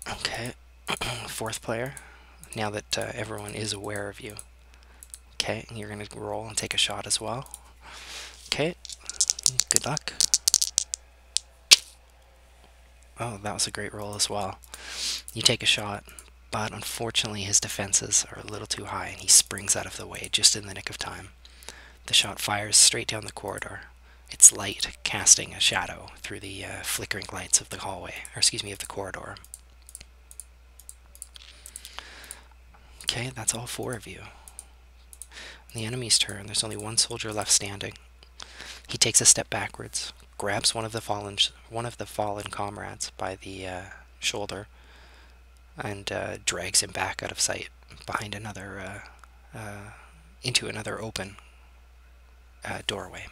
Okay, fourth player. Now that everyone is aware of you. Okay, and you're going to roll and take a shot as well. Okay, good luck. Oh, that was a great roll as well. You take a shot, but unfortunately his defenses are a little too high and he springs out of the way just in the nick of time. The shot fires straight down the corridor, its light casting a shadow through the flickering lights of the hallway, or excuse me, of the corridor. Okay, that's all four of you. On the enemy's turn, there's only one soldier left standing. He takes a step backwards, grabs one of the fallen comrades by the shoulder, and drags him back out of sight behind another into another open doorway.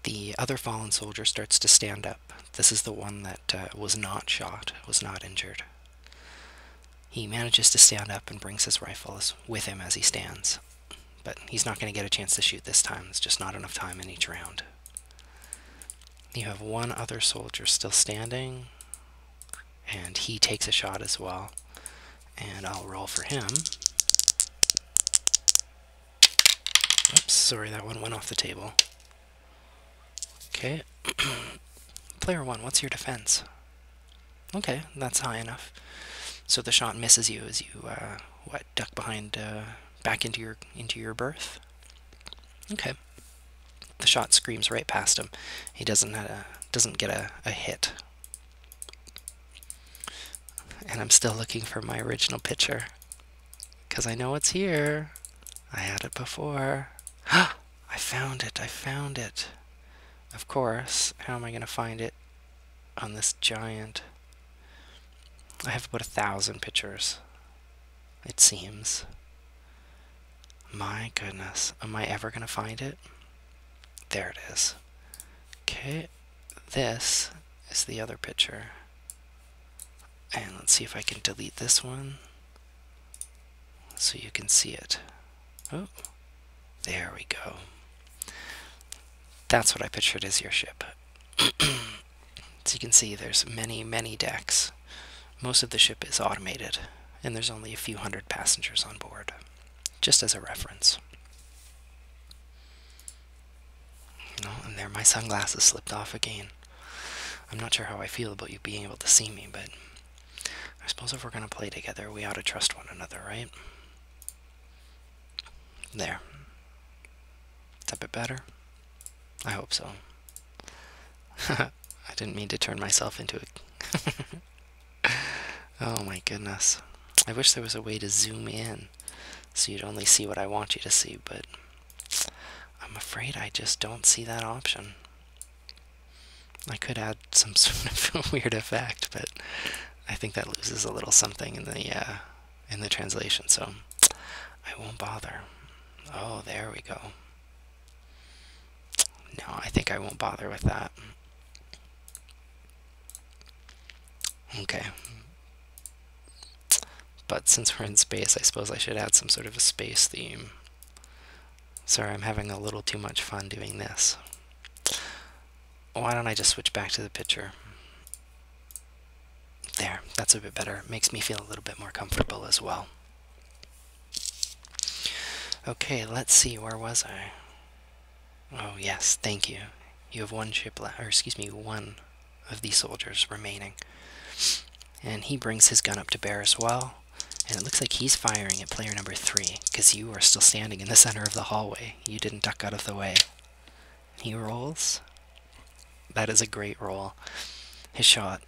The other fallen soldier starts to stand up. This is the one that was not shot, was not injured. He manages to stand up and brings his rifles with him as he stands. But he's not going to get a chance to shoot this time. There's just not enough time in each round. You have one other soldier still standing, and he takes a shot as well. And I'll roll for him. Oops, sorry, that one went off the table. Okay. Player 1, what's your defense? Okay, that's high enough. So the shot misses you as you, duck behind, back into your berth? Okay. The shot screams right past him. He doesn't get a hit. And I'm still looking for my original picture, because I know it's here. I had it before. I found it. Of course. How am I going to find it on this giant? I have about 1,000 pictures, it seems. My goodness. Am I ever going to find it? There it is. Okay. This is the other picture. And let's see if I can delete this one so you can see it. Oh, there we go. That's what I pictured as your ship. So you can see there's many, many decks. Most of the ship is automated, and there's only a few hundred passengers on board, just as a reference. Oh, and there my sunglasses slipped off again. I'm not sure how I feel about you being able to see me, but I suppose if we're going to play together, we ought to trust one another, right? There. Is that a bit better? I hope so. I didn't mean to turn myself into a... Oh my goodness. I wish there was a way to zoom in so you'd only see what I want you to see, but I'm afraid I just don't see that option. I could add some sort of weird effect, but I think that loses a little something in the translation, so I won't bother. Oh, there we go. No, I think I won't bother with that. Okay. But since we're in space, I suppose I should add some sort of a space theme. Sorry, I'm having a little too much fun doing this. Why don't I just switch back to the picture? There, that's a bit better. It makes me feel a little bit more comfortable as well. Okay, let's see, where was I? Oh yes, thank you. You have one ship left, or excuse me, one of these soldiers remaining. And he brings his gun up to bear as well. And it looks like he's firing at player number 3, because you are still standing in the center of the hallway. You didn't duck out of the way. He rolls. That is a great roll. His shot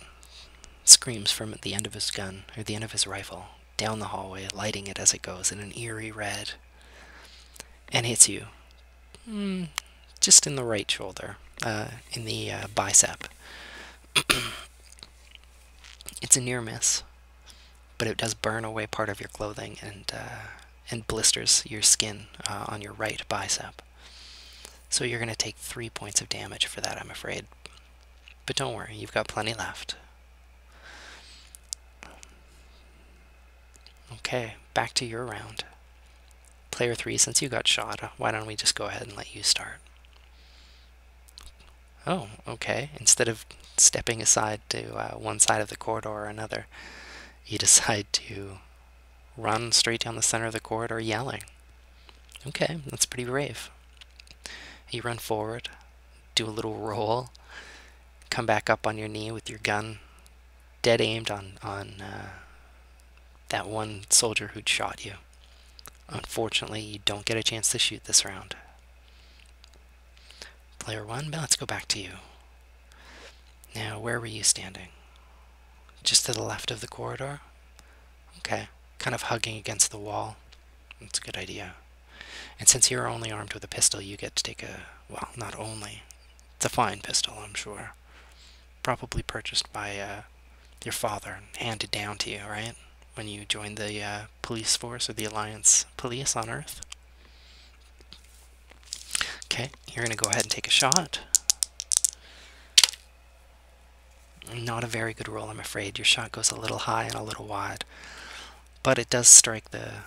screams from the end of his gun, or the end of his rifle, down the hallway, lighting it as it goes in an eerie red, and hits you just in the right shoulder, in the bicep. It's a near miss, but it does burn away part of your clothing and blisters your skin on your right bicep. So you're going to take 3 points of damage for that, I'm afraid. But don't worry, you've got plenty left. Okay, back to your round. Player 3, since you got shot, why don't we just go ahead and let you start? Oh, okay. Instead of stepping aside to one side of the corridor or another, you decide to run straight down the center of the corridor yelling. Okay, that's pretty brave. You run forward, do a little roll, come back up on your knee with your gun dead aimed on that one soldier who'd shot you. Unfortunately, you don't get a chance to shoot this round. Player 1, let's go back to you. Now, where were you standing? Just to the left of the corridor? Okay, kind of hugging against the wall. That's a good idea. And since you're only armed with a pistol, you get to take a, well, not only, it's a fine pistol, I'm sure. Probably purchased by your father and handed down to you, right? When you joined the police force or the Alliance police on Earth. Okay, you're going to go ahead and take a shot. Not a very good roll, I'm afraid. Your shot goes a little high and a little wide. But it does strike the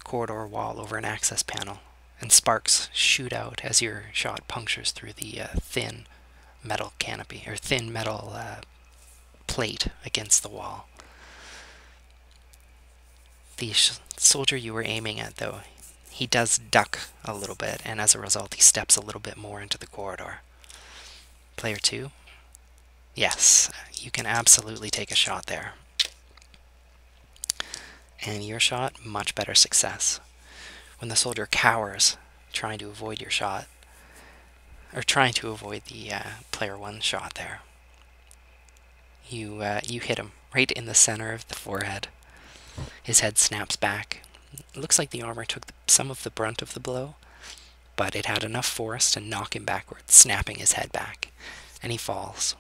corridor wall over an access panel, and sparks shoot out as your shot punctures through the thin metal canopy, or thin metal plate against the wall. The soldier you were aiming at, though, he does duck a little bit, and as a result he steps a little bit more into the corridor. Player 2? Yes, you can absolutely take a shot there. And your shot, much better success. When the soldier cowers, trying to avoid your shot, or trying to avoid the player 1 shot there, you hit him right in the center of the forehead. His head snaps back. It looks like the armor took some of the brunt of the blow, but it had enough force to knock him backwards, snapping his head back, and he falls.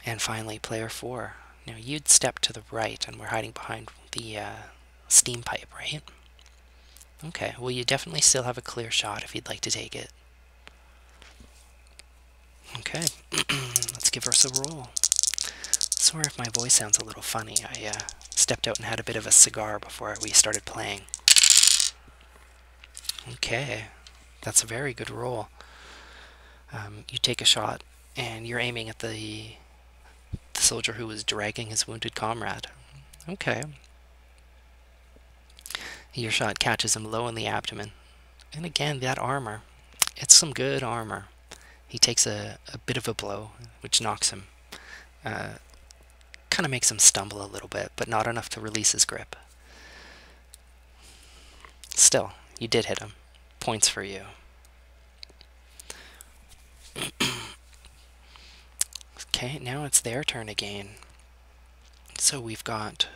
And finally, player 4. Now, you'd step to the right, and we're hiding behind the steam pipe, right? Okay, well, you definitely still have a clear shot if you'd like to take it. Okay, let's give us a roll. Sorry if my voice sounds a little funny. I stepped out and had a bit of a cigar before we started playing. Okay, that's a very good roll. You take a shot, and you're aiming at the soldier who was dragging his wounded comrade. Okay. Your shot catches him low in the abdomen. And again, that armor. It's some good armor. He takes a bit of a blow, which knocks him. Kind of makes him stumble a little bit, but not enough to release his grip. Still, you did hit him. Points for you. Okay, now it's their turn again. So we've got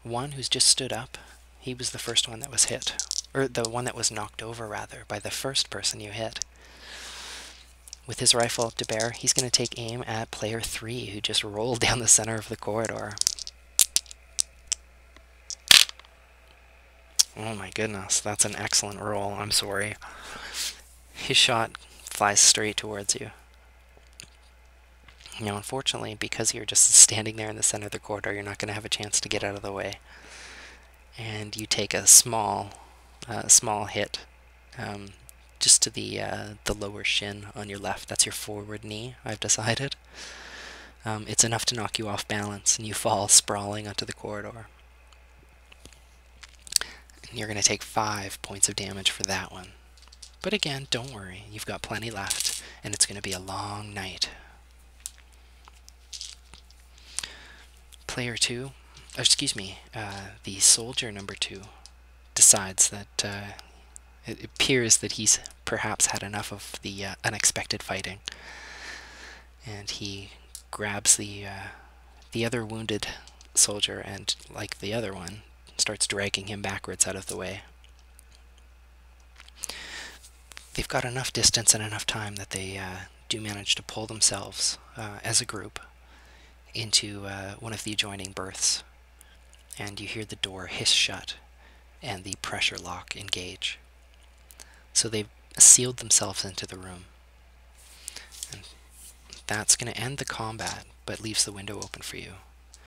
one who's just stood up. He was the first one that was hit. Or the one that was knocked over, rather, by the first person you hit. With his rifle up to bear, he's going to take aim at player 3, who just rolled down the center of the corridor. Oh my goodness, that's an excellent roll. I'm sorry. His shot flies straight towards you. Now, unfortunately, because you're just standing there in the center of the corridor, you're not going to have a chance to get out of the way. And you take a small hit, just to the lower shin on your left. That's your forward knee, I've decided. It's enough to knock you off balance, and you fall sprawling onto the corridor. And you're going to take 5 points of damage for that one. But again, don't worry, you've got plenty left, and it's going to be a long night. Player 2, or excuse me, the soldier number 2 decides that it appears that he's perhaps had enough of the unexpected fighting, and he grabs the other wounded soldier and, like the other one, starts dragging him backwards out of the way. They've got enough distance and enough time that they do manage to pull themselves as a group into one of the adjoining berths, and you hear the door hiss shut and the pressure lock engage. So they've sealed themselves into the room, and that's going to end the combat, but leaves the window open for you.